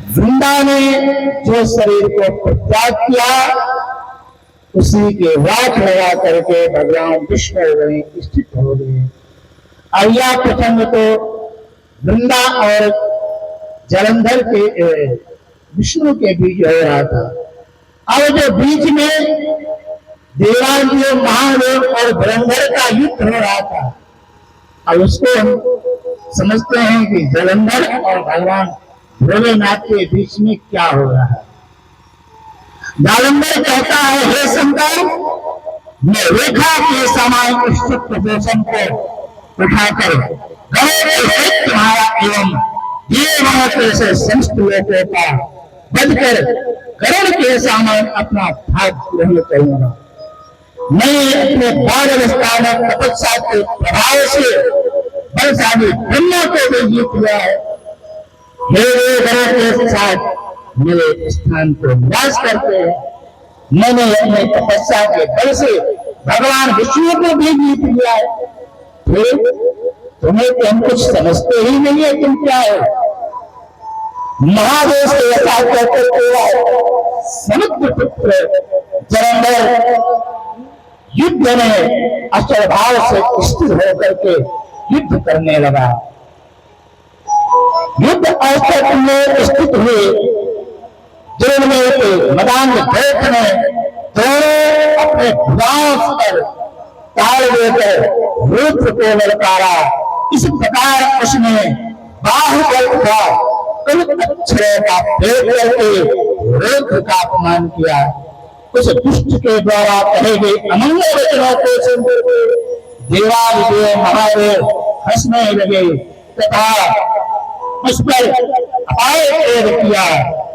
वृंदा ने जो शरीर को परित्याग किया उसी के वाट लगा करके भगवान विष्णु स्थित हो गए। अय्या प्रसंग तो वृंदा और जलंधर के विष्णु के बीच हो रहा था। अब जो बीच में देवादेव महादेव और जलंधर का युद्ध हो रहा था, अब उसको हम समझते हैं कि जलंधर और भगवान भोलेनाथ के बीच में क्या हो रहा है। जालंधर कहता है, हे शंकर, मैं रेखा के समान उस पोषण को उठाकर तुम्हारा एवं देवगणों से समस्त लोगों का बदकर गरुड़ के समान अपना भाग ग्रहण करूंगा। मैं अपने बाल अवस्था में तपस्या के प्रभाव से बलशाली ब्रह्मा को भी जीत लिया है। मेरे गरुड़ के साथ मेरे स्थान को निवास करते हैं। मैंने अपने तपस्या के बल से भगवान विष्णु को भी जीत लिया है। फिर तुम्हें तो हम कुछ समझते ही नहीं है, तुम क्या हो। महादेव से ऐसा कहते समुद्र पुत्र जलंधर युद्ध में अचल भाव से स्थिर होकर के युद्ध करने लगा। युद्ध अवस्था में स्थित हुए जिनमें के मैदान देख में दोनों अपने भुजाओं पर ताल देकर रुद्र को ललकारा। इस प्रकार उसने बाहुबल का अक्षर का भेद करके रुद्र का अपमान किया। उस दुष्ट के द्वारा कहे गए अमंगल वचनों को सुनकर देवादिदेव महादेव हंसने लगे तथा उस पर अपाय प्रयोग किया।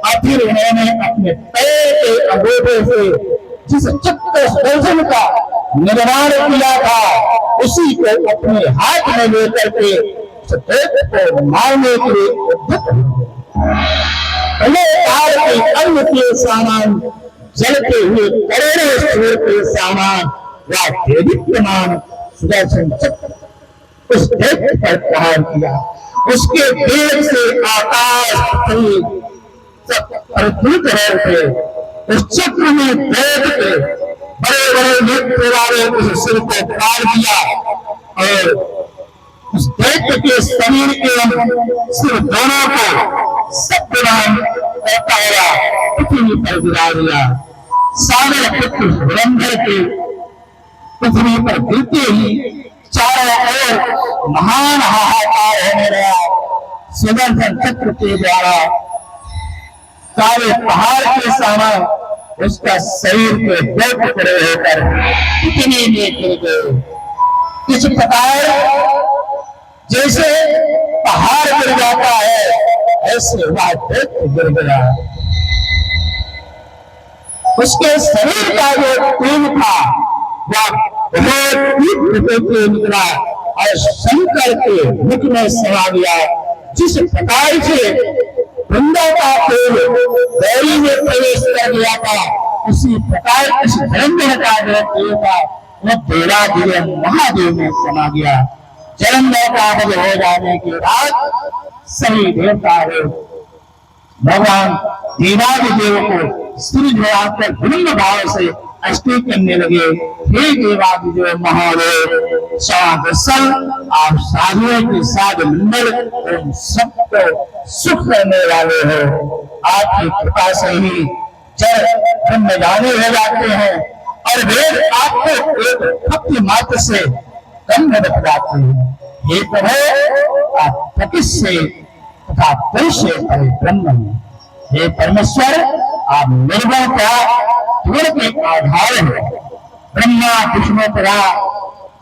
और फिर उन्होंने अपने पैर के अंगूठे से जिस चक्र सुदर्शन का निर्माण किया था उसी को अपने हाथ में लेकर के को मारने के लिए उद्यत हुए। काल के अन्न के सामान जलते हुए करोड़ों सूर्य के सामान व देदीप्यमान सुदर्शन चक्र उस दैत्य पर प्रहार किया। उसके वेग से आकाश प्रफुल्लित रहे थे। उस चक्र में बैठ के बड़े बड़े नेत्र वाले उस सिर को काट दिया और उस दैत्य के शरीर एवं सिर दोनों को सत्यनाम उतारा पृथ्वी पर गिरा दिया। सागर पुत्र जलंधर के पृथ्वी पर गिरते ही चारों ओर महान हाहाकार होने लगा। सुदर्शन चक्र के द्वारा सारे पहाड़ के समान उसका शरीर के दो टुकड़े होकर इतने में गिर गए। इस प्रकार जैसे पहाड़ गिर जाता है ऐसे वह दैत्य गिर गया। उसके शरीर का जो खून था वह बहुत तीव्र निकला और शंकर के मुख में समा गया। जिस प्रकार से वृंदा का तेल गौरी में प्रवेश कर गया था उसी प्रकार इस जलंधर का जो तेल था वह देवादिदेव महादेव में समा गया। जलंधर का वध हो जाने के बाद सभी देवता भगवान देवादिदेव को सिर झुकाकर विनम्र भाव से स्तुति करने लगे। हे देवादिदेव महादेव सवादसल आप साधुओं के साथ मंडल एवं सबको सुख करने वाले हो। आपकी कृपा से ही जल ब्रह्म जाने हो जाते हैं और वेद आपको एक भक्ति मात्र से गम्य बतलाते हैं। हे प्रभु आप प्रकृति तथा पुरुष से ब्रह्म हैं। हे परमेश्वर आप निर्गुण का गुण के आधार है। ब्रह्मा विष्णु तथा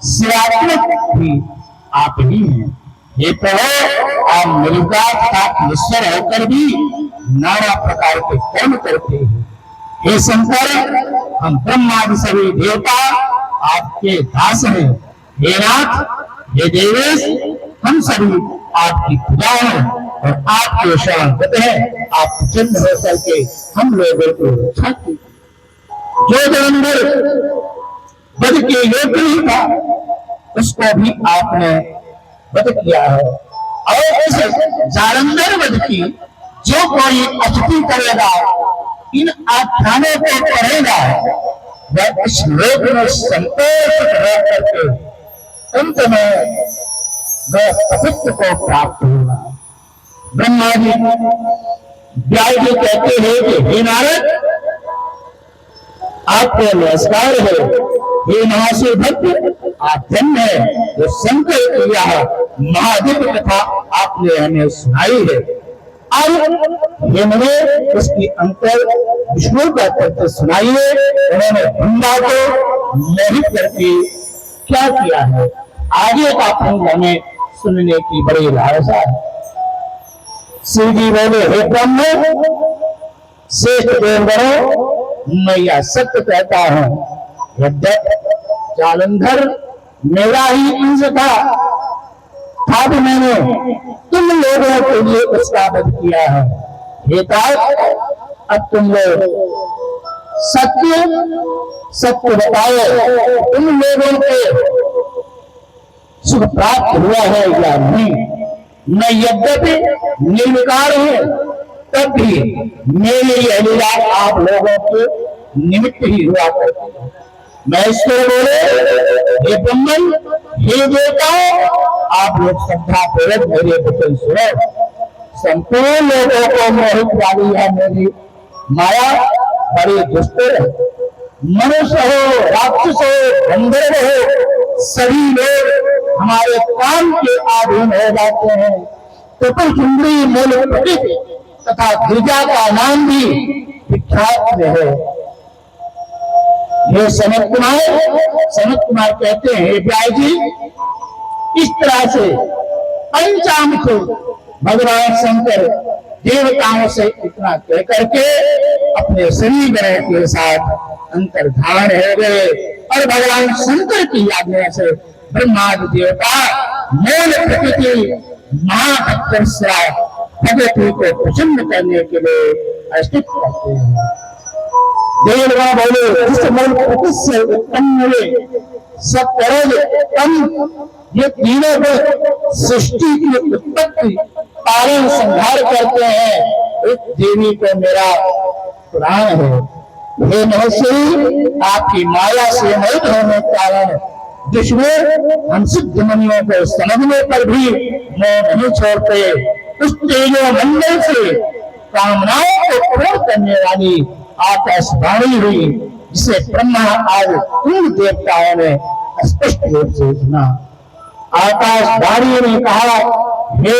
शिवात्मक भी आप ही हैं। हे प्रभु आप निर्विकार तथा ईश्वर होकर भी नाना प्रकार के कर्म करते हैं। हे शंकर हम ब्रह्मादि सभी देवता आपके दास हैं। हे नाथ हे देवेश हम सभी आपकी पूजा हैं और आपके शरण हैं। आप प्रसन्न हो करके हम लोगों को रक्षा की। जो जलंधर वध के योग्य नहीं था उसको भी आपने वध किया है और उस जालंधर वध की जो कोई अस्तुति करेगा, इन आख्यानों को पढ़ेगा, वह इस लोक में संतोष रह करके अंत में वह पवित्र को प्राप्त होगा। ब्रह्मा जी व्यास जी कहते हैं कि हे नारद, आपको नमस्कार है। हे महाशय भक्त, आप धन्य है जो संकल्प किया है, महादिव्य कथा आपने हमें सुनाई है। अब हे मुने उसकी अंतर विष्णु का तत्व सुनाइए। उन्होंने ब्रह्मा को मोहित करके क्या किया है, आगे का फल हमें सुनने की बड़ी लालसा है। शिव जी बोले, हे ब्रह्म श्रेष्ठ देवगणों, मैं यह सत्य कहता हूं, यद्यप जालंधर मेरा ही अंश था भी मैंने तुम लोगों के लिए उसका वध किया है। हे तात, अब तुम लोग सत्य सत्य बताओ, तुम लोगों के सुख प्राप्त हुआ है या नहीं। मैं यद्यपि निर्विकार हूं, तब भी मेरी यह लीला आप लोगों के निमित्त ही हुआ करती है। मैं ईश्वर बोले, हे ब्रह्मन, हे देवताओं, आप लोग श्रद्धा पूर्वक मेरे वचन सुनो। संपूर्ण लोगों को मोहित वाली है मेरी माया, बड़ी दुष्ट है। मनुष्य हो, राक्षस हो, गंधर्व हो, सभी लोग हमारे काम के अधीन हो जाते हैं। त्रिपुर सुंदरी मूल प्रकृति तथा गिरिजा का नाम भी विख्यात है। ये सनत कुमार कहते हैं, व्यास जी, इस तरह से पंचामृत भगवान शंकर देवताओं से इतना कह करके अपने शरीर ग्रह के साथ अंतर्धान हो गए और भगवान शंकर की आज्ञा से ब्रह्मादि देवता मूल प्रकृति महाभक्त भगवती को प्रसन्न करने के लिए स्थित करते हैं। देवगण बोले, जिस मूल प्रकृति से उत्पन्न हुए सब करोगे तम, ये तीनों को सृष्टि की उत्पत्ति पालन संहार करते हैं। इस देवी को मेरा पुराण है। हे महर्षि, आपकी माया से मोहित होने के कारण जिसमें हम सिद्ध मुनियों को समझने पर भी मोह नहीं छोड़ते, उस तेजो मंडल से कामनाओं को पूर्ण करने वाली आकाशवाणी हुई, जिसे ब्रह्मा आदि तीन देवताओं ने स्पष्ट रूप से सुना। आकाशवाणी ने कहा, हे